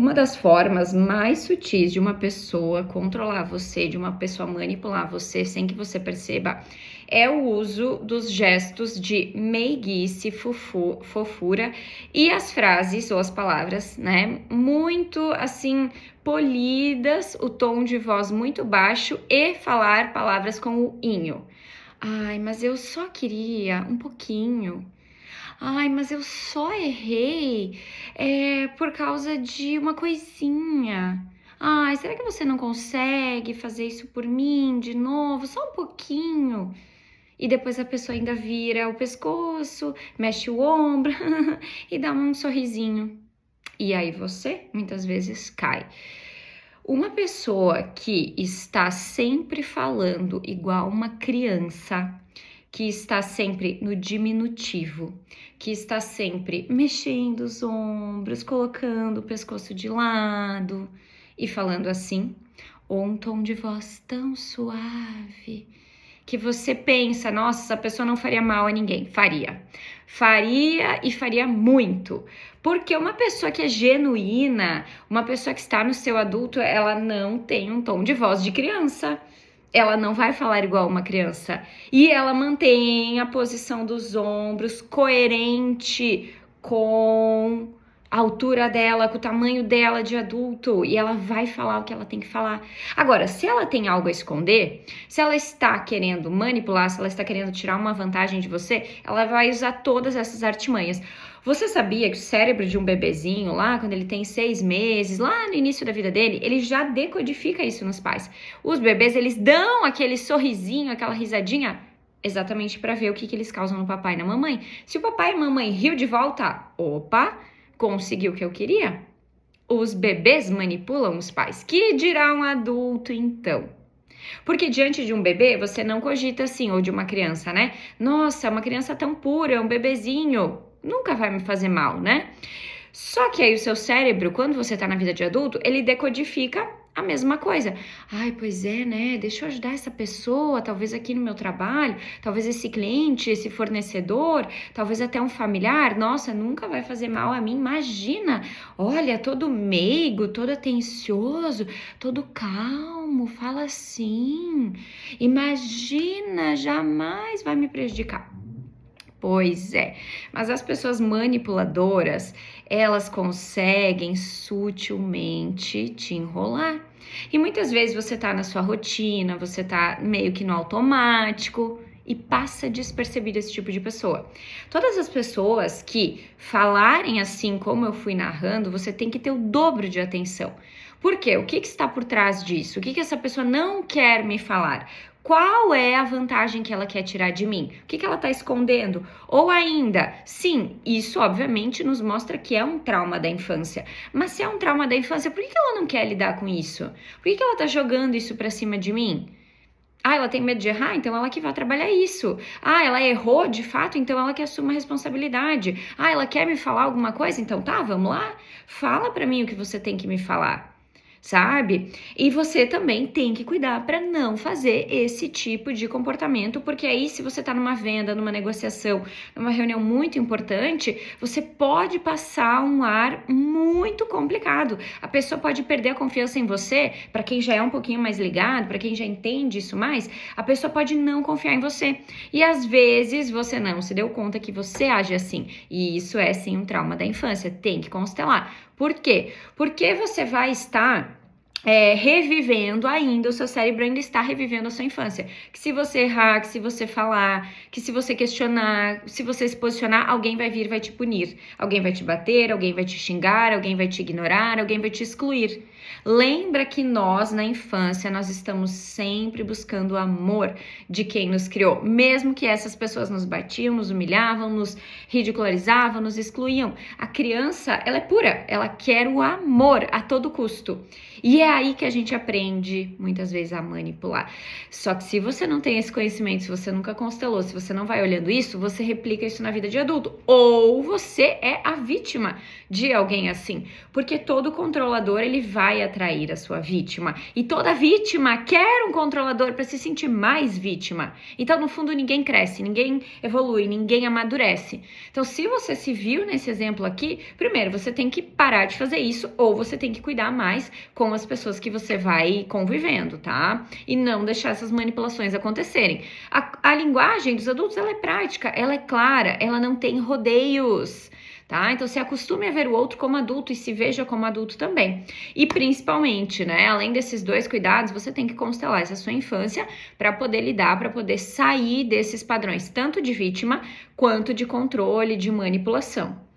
Uma das formas mais sutis de uma pessoa controlar você, de uma pessoa manipular você sem que você perceba, é o uso dos gestos de meiguice, fofura e as frases ou as palavras, né, muito assim polidas, o tom de voz muito baixo e falar palavras com o inho. Ai, mas eu só queria um pouquinho. Ai, mas eu só errei por causa de uma coisinha. Ai, será que você não consegue fazer isso por mim de novo? Só um pouquinho. E depois a pessoa ainda vira o pescoço, mexe o ombro e dá um sorrisinho. E aí você, muitas vezes, cai. Uma pessoa que está sempre falando igual uma criança, que está sempre no diminutivo, que está sempre mexendo os ombros, colocando o pescoço de lado e falando assim, ou um tom de voz tão suave que você pensa, nossa, essa pessoa não faria mal a ninguém. Faria e faria muito. Porque uma pessoa que é genuína, uma pessoa que está no seu adulto, ela não tem um tom de voz de criança. Ela não vai falar igual uma criança. E ela mantém a posição dos ombros coerente com a altura dela, com o tamanho dela de adulto. E ela vai falar o que ela tem que falar. Agora, se ela tem algo a esconder, se ela está querendo manipular, se ela está querendo tirar uma vantagem de você, ela vai usar todas essas artimanhas. Você sabia que o cérebro de um bebezinho lá, quando ele tem 6 meses, lá no início da vida dele, ele já decodifica isso nos pais. Os bebês, eles dão aquele sorrisinho, aquela risadinha, exatamente para ver o que eles causam no papai e na mamãe. Se o papai e a mamãe riu de volta, opa, conseguiu o que eu queria. Os bebês manipulam os pais. Que dirá um adulto, então? Porque diante de um bebê, você não cogita assim, ou de uma criança, né? Nossa, uma criança tão pura, um bebezinho, nunca vai me fazer mal, né? Só que aí o seu cérebro, quando você tá na vida de adulto, ele decodifica a mesma coisa. Ai, pois é, né? Deixa eu ajudar essa pessoa, talvez aqui no meu trabalho, talvez esse cliente, esse fornecedor, talvez até um familiar. Nossa, nunca vai fazer mal a mim. Imagina, olha, todo meigo, todo atencioso, todo calmo, fala assim. Imagina, jamais vai me prejudicar. Pois é, mas as pessoas manipuladoras, elas conseguem sutilmente te enrolar. E muitas vezes você tá na sua rotina, você tá meio que no automático e passa despercebido esse tipo de pessoa. Todas as pessoas que falarem assim como eu fui narrando, você tem que ter o dobro de atenção. Por quê? O que está por trás disso? O que essa pessoa não quer me falar? Qual é a vantagem que ela quer tirar de mim? O que ela está escondendo? Ou ainda, sim, isso obviamente nos mostra que é um trauma da infância. Mas se é um trauma da infância, por que ela não quer lidar com isso? Por que ela está jogando isso para cima de mim? Ah, ela tem medo de errar? Então ela que vai trabalhar isso. Ah, ela errou de fato? Então ela que assuma a responsabilidade. Ah, ela quer me falar alguma coisa? Então tá, vamos lá? Fala para mim o que você tem que me falar. Sabe? E você também tem que cuidar para não fazer esse tipo de comportamento, porque aí se você tá numa venda, numa negociação, numa reunião muito importante, você pode passar um ar muito complicado. A pessoa pode perder a confiança em você, para quem já é um pouquinho mais ligado, para quem já entende isso mais, a pessoa pode não confiar em você. E às vezes você não se deu conta que você age assim, e isso é sim um trauma da infância, tem que constelar. Por quê? Porque você vai estar revivendo ainda, o seu cérebro ainda está revivendo a sua infância. Que se você errar, que se você falar, que se você questionar, se você se posicionar, alguém vai vir e vai te punir. Alguém vai te bater, alguém vai te xingar, alguém vai te ignorar, alguém vai te excluir. Lembra que nós, na infância, nós estamos sempre buscando o amor de quem nos criou. Mesmo que essas pessoas nos batiam, nos humilhavam, nos ridicularizavam, nos excluíam. A criança, ela é pura, ela quer o amor a todo custo. E é aí que a gente aprende, muitas vezes, a manipular. Só que se você não tem esse conhecimento, se você nunca constelou, se você não vai olhando isso, você replica isso na vida de adulto. Ou você é a vítima de alguém assim. Porque todo controlador, ele vai vai atrair a sua vítima. E toda vítima quer um controlador para se sentir mais vítima. Então, no fundo, ninguém cresce, ninguém evolui, ninguém amadurece. Então, se você se viu nesse exemplo aqui, primeiro, você tem que parar de fazer isso ou você tem que cuidar mais com as pessoas que você vai convivendo, tá? E não deixar essas manipulações acontecerem. A linguagem dos adultos, ela é prática, ela é clara, ela não tem rodeios, tá? Então, se acostume a ver o outro como adulto e se veja como adulto também. E principalmente, né, além desses dois cuidados, você tem que constelar essa sua infância para poder lidar, para poder sair desses padrões, tanto de vítima quanto de controle, de manipulação.